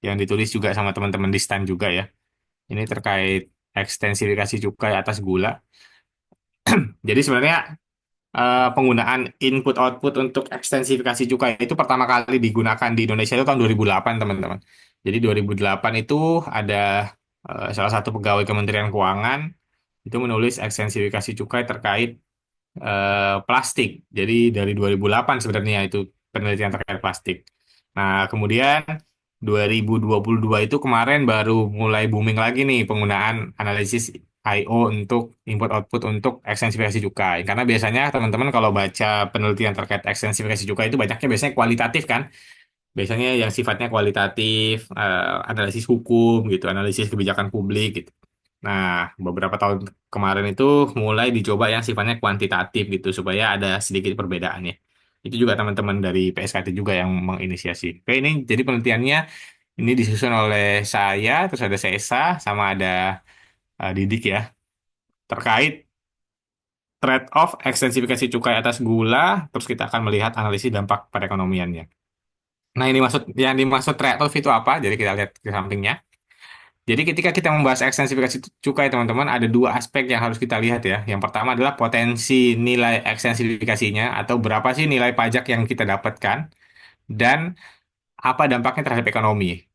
yang ditulis juga sama teman-teman di STAN juga ya. Ini terkait ekstensifikasi cukai atas gula. Jadi sebenarnya penggunaan input output untuk ekstensifikasi cukai itu pertama kali digunakan di Indonesia itu tahun 2008 teman-teman. Jadi 2008 itu ada salah satu pegawai Kementerian Keuangan itu menulis ekstensifikasi cukai terkait plastik. Jadi dari 2008 sebenarnya itu penelitian terkait plastik. Nah, kemudian 2022 itu kemarin baru mulai booming lagi nih penggunaan analisis I/O untuk input output untuk ekstensifikasi cukai. Karena biasanya teman-teman kalau baca penelitian terkait ekstensifikasi cukai itu banyaknya biasanya kualitatif kan. Biasanya yang sifatnya kualitatif, analisis hukum gitu, analisis kebijakan publik gitu. Nah, beberapa tahun kemarin itu mulai dicoba yang sifatnya kuantitatif gitu, supaya ada sedikit perbedaannya. Itu juga teman-teman dari PSKT juga yang menginisiasi. Oke, ini jadi penelitiannya ini disusun oleh saya, terus ada Sesa, sama ada Didik ya, terkait trade-off ekstensifikasi cukai atas gula, terus kita akan melihat analisis dampak perekonomiannya. Nah, ini yang dimaksud trade-off itu apa? Jadi kita lihat ke sampingnya. Jadi ketika kita membahas ekstensifikasi cukai, teman-teman, ada dua aspek yang harus kita lihat ya. Yang pertama adalah potensi nilai ekstensifikasinya atau berapa sih nilai pajak yang kita dapatkan dan apa dampaknya terhadap ekonomi.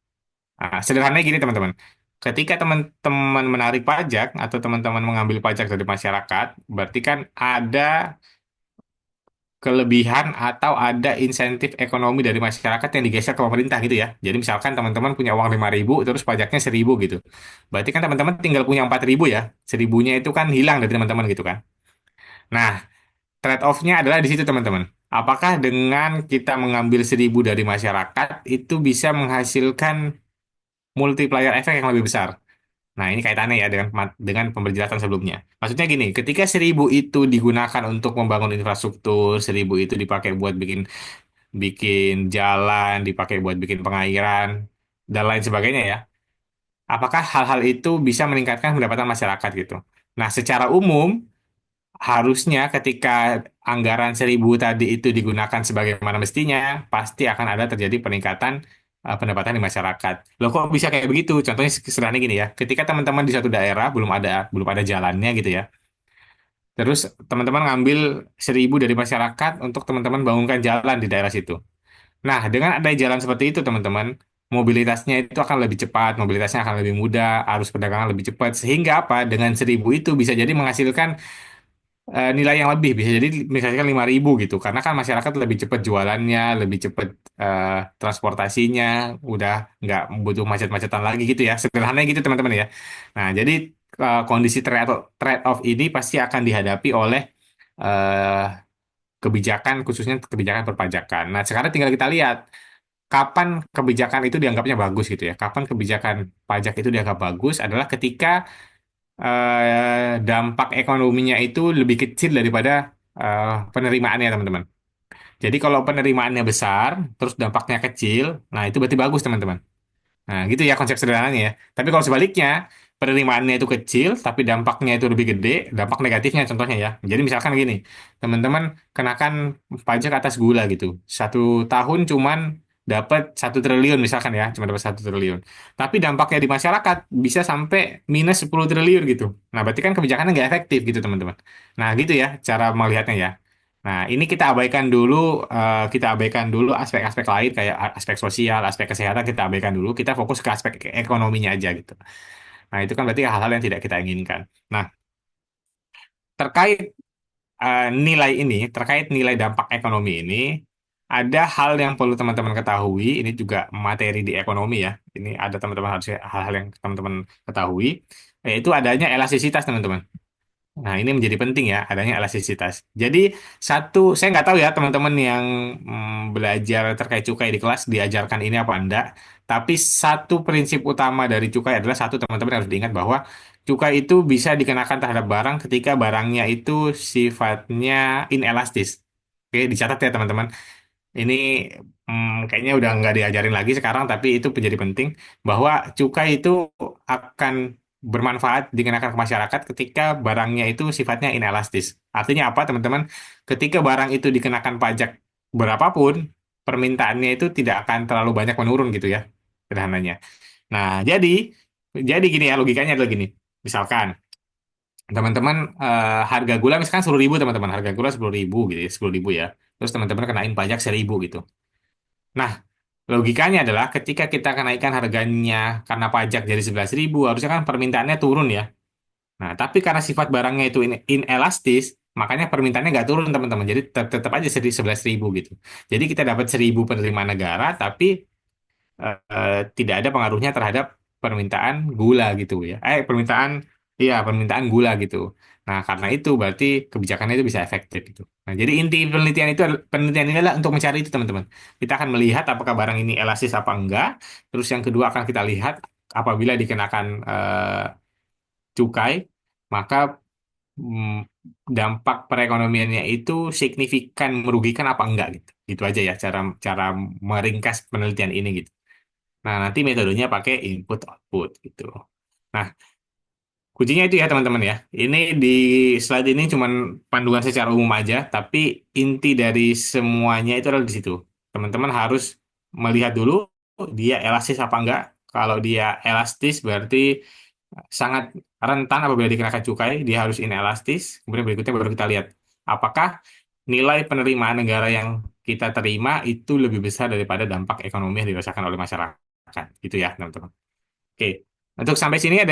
Nah, sederhananya gini, teman-teman. Ketika teman-teman menarik pajak atau teman-teman mengambil pajak dari masyarakat, berarti kan ada kelebihan atau ada insentif ekonomi dari masyarakat yang digeser ke pemerintah gitu ya. Jadi misalkan teman-teman punya uang 5.000 terus pajaknya 1.000 gitu. Berarti kan teman-teman tinggal punya 4.000 ya. 1.000-nya itu kan hilang dari teman-teman gitu kan. Nah, trade-off-nya adalah di situ teman-teman. Apakah dengan kita mengambil 1.000 dari masyarakat itu bisa menghasilkan multiplier efek yang lebih besar? Nah, ini kaitannya ya dengan pemberjelasan sebelumnya. Maksudnya gini, ketika 1.000 itu digunakan untuk membangun infrastruktur, 1.000 itu dipakai buat bikin bikin jalan, dipakai buat bikin pengairan, dan lain sebagainya ya. Apakah hal-hal itu bisa meningkatkan pendapatan masyarakat gitu? Nah, secara umum, harusnya ketika anggaran 1.000 tadi itu digunakan sebagaimana mestinya, pasti akan ada terjadi peningkatan pendapatan di masyarakat. Loh kok bisa kayak begitu? Contohnya sederhana gini ya. Ketika teman-teman di suatu daerah belum ada jalannya gitu ya. Terus teman-teman ngambil 1.000 dari masyarakat untuk teman-teman bangunkan jalan di daerah situ. Nah, dengan ada jalan seperti itu, teman-teman, mobilitasnya itu akan lebih cepat, mobilitasnya akan lebih mudah, arus perdagangan lebih cepat, sehingga apa? Dengan 1.000 itu bisa jadi menghasilkan nilai yang lebih, bisa jadi misalkan 5.000 gitu, karena kan masyarakat lebih cepat jualannya, lebih cepat eh, transportasinya, udah nggak butuh macet-macetan lagi gitu ya, sederhananya gitu teman-teman ya. Nah, jadi kondisi trade-off ini pasti akan dihadapi oleh eh, kebijakan, khususnya kebijakan perpajakan. Nah, sekarang tinggal kita lihat kapan kebijakan itu dianggapnya bagus gitu ya. Kapan kebijakan pajak itu dianggap bagus adalah ketika dampak ekonominya itu lebih kecil daripada penerimaannya, teman-teman. Jadi kalau penerimaannya besar, terus dampaknya kecil, nah itu berarti bagus, teman-teman. Nah, gitu ya konsep sederhananya ya. Tapi kalau sebaliknya, penerimaannya itu kecil, tapi dampaknya itu lebih gede, dampak negatifnya contohnya ya. Jadi misalkan gini, teman-teman kenakan pajak atas gula gitu. 1 tahun cuman dapat 1 triliun misalkan ya, cuma dapat 1 triliun. Tapi dampaknya di masyarakat bisa sampai minus 10 triliun gitu. Nah, berarti kan kebijakannya nggak efektif gitu, teman-teman. Nah, gitu ya cara melihatnya ya. Nah, ini kita abaikan dulu aspek-aspek lain kayak aspek sosial, aspek kesehatan kita abaikan dulu. Kita fokus ke aspek ekonominya aja gitu. Nah, itu kan berarti hal-hal yang tidak kita inginkan. Nah, terkait terkait nilai dampak ekonomi ini, ada hal yang perlu teman-teman ketahui. Ini juga materi di ekonomi ya. Ini ada teman-teman harusnya hal-hal yang teman-teman ketahui, yaitu adanya elastisitas, teman-teman. Nah, ini menjadi penting ya, adanya elastisitas. Jadi, saya nggak tahu ya teman-teman yang belajar terkait cukai di kelas diajarkan ini apa enggak. Tapi satu prinsip utama dari cukai adalah satu, teman-teman harus diingat bahwa cukai itu bisa dikenakan terhadap barang ketika barangnya itu sifatnya inelastis. Oke, dicatat ya teman-teman. Ini kayaknya udah nggak diajarin lagi sekarang, tapi itu menjadi penting bahwa cukai itu akan bermanfaat dikenakan ke masyarakat ketika barangnya itu sifatnya inelastis. Artinya apa, teman-teman? Ketika barang itu dikenakan pajak berapapun, permintaannya itu tidak akan terlalu banyak menurun gitu ya. sederhananya. Nah, jadi gini ya logikanya adalah gini. Misalkan teman-teman harga gula misalkan 10.000 teman-teman, harga gula 10.000 gitu ya, 10.000 ya. Terus teman-teman kenain pajak 1.000 gitu. Nah, logikanya adalah ketika kita kenaikan harganya karena pajak jadi 11.000, harusnya kan permintaannya turun ya. Nah, tapi karena sifat barangnya itu inelastis, makanya permintaannya nggak turun teman-teman. Jadi tetap aja 11.000 gitu. Jadi kita dapat 1.000 penerimaan negara, tapi tidak ada pengaruhnya terhadap permintaan gula gitu ya. Permintaan gula gitu. Nah, karena itu berarti kebijakannya itu bisa efektif gitu. Nah, jadi inti penelitian ini adalah untuk mencari itu teman-teman. Kita akan melihat apakah barang ini elastis apa enggak. Terus yang kedua akan kita lihat apabila dikenakan cukai, maka dampak perekonomiannya itu signifikan merugikan apa enggak gitu. Itu aja ya cara cara meringkas penelitian ini gitu. Nah, nanti metodenya pakai input output gitu. Nah, kuncinya itu ya teman-teman ya. Ini di slide ini cuman panduan secara umum aja, tapi inti dari semuanya itu adalah di situ. Teman-teman harus melihat dulu dia elastis apa enggak. Kalau dia elastis berarti sangat rentan apabila dikenakan cukai, dia harus inelastis. Kemudian berikutnya baru kita lihat apakah nilai penerimaan negara yang kita terima itu lebih besar daripada dampak ekonomi yang dirasakan oleh masyarakat. Gitu ya, teman-teman. Oke, untuk sampai sini ada